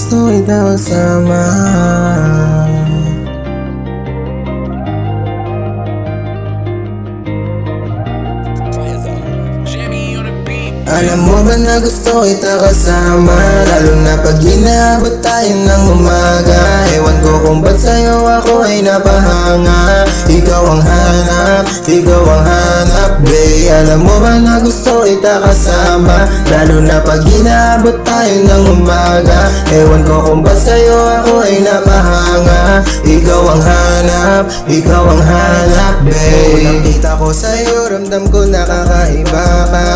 gusto ikaw kasama. Alam mo ba na gusto kita kasama, lalo na pag inaabot tayo ng umaga. Ewan ko kung ba't sa'yo ako ay napahanga. Ikaw ang hanap, ikaw ang hanap, babe. Alam mo ba na gusto kita kasama, lalo na pag inaabot tayo ng umaga. Ewan ko kung ba't sa'yo ako ay napahanga. Ikaw ang hanap, ikaw ang hanap, babe. Unang kita ko sa'yo, ramdam ko nakakaiba ka.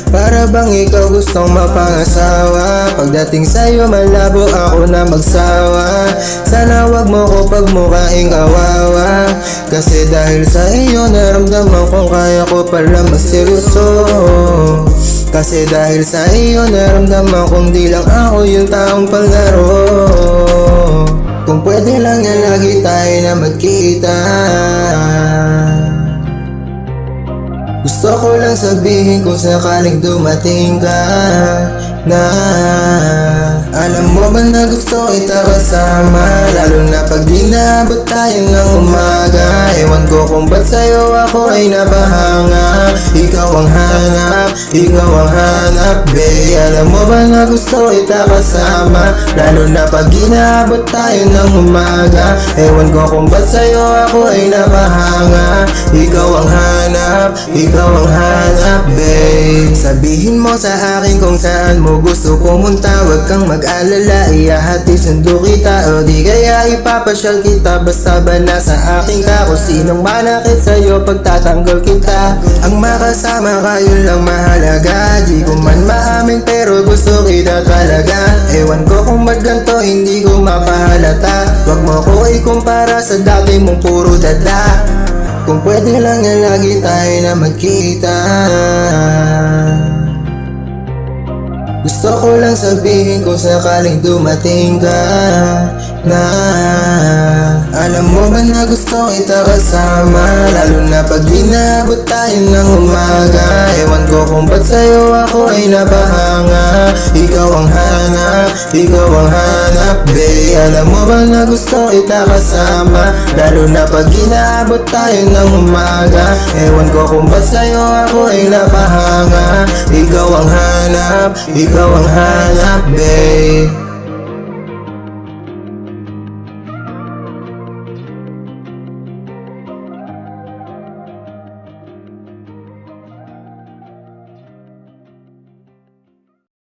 Para bang ikaw gustong mapangasawa. Pagdating sa'yo malabo ako na magsawa. Sana wag mo ko pagmukhaing kawawa, kasi dahil sa iyo naramdaman kong kaya ko pala magseryoso. Kasi dahil sa iyo naramdaman kong di lang ako yung taong palaro. Kung pwede lang yan lagi tayo na magkita. Gusto ko lang sabihin kung sakaling dumating ka na, alam mo ba na gusto kita kasama, lalo na pag dinabot tayo ng umaga. Ewan ko kung ba't sa'yo ako ay napahanga. Ikaw ang hanap, ikaw ang hanap, babe. Alam mo ba na gusto kita kasama, lalo na pag dinabot tayo ng umaga. Ewan ko kung ba't sa'yo ako ay napahanga. Ikaw ang hanap, ikaw ang hanap, babe. Sabihin mo sa akin kung saan mo gusto pumunta. Huwag kang mag-alala, iahati sundo kita, o di kaya ipapasyal kita. Basta ba nasa akin ka, kung sinong manakit sa'yo pagtatanggol kita. Ang makasama ka, yun lang mahalaga. Di ko man maamin pero gusto kita talaga. Ewan ko kung ba't ganito, hindi ko mapahalata. Huwag mo ko ikumpara sa dati mong puro dada. Kung pwede lang yan lagi tayo na magkita. Gusto ko lang sabihin kung sakaling dumating ka na, alam mo ba na gusto kita kasama, lalo na pag dinabot tayo ng umaga. Ewan ko kung ba't sa'yo ako ay napahanga. Ikaw ang hanap, ikaw ang hanap, babe. Alam mo ba na gusto kita kasama, lalo na pag dinabot tayo ng umaga. Ewan ko kung ba't sa'yo ako ay napahanga. Ikaw ang hanap, ikaw ang hanap, babe.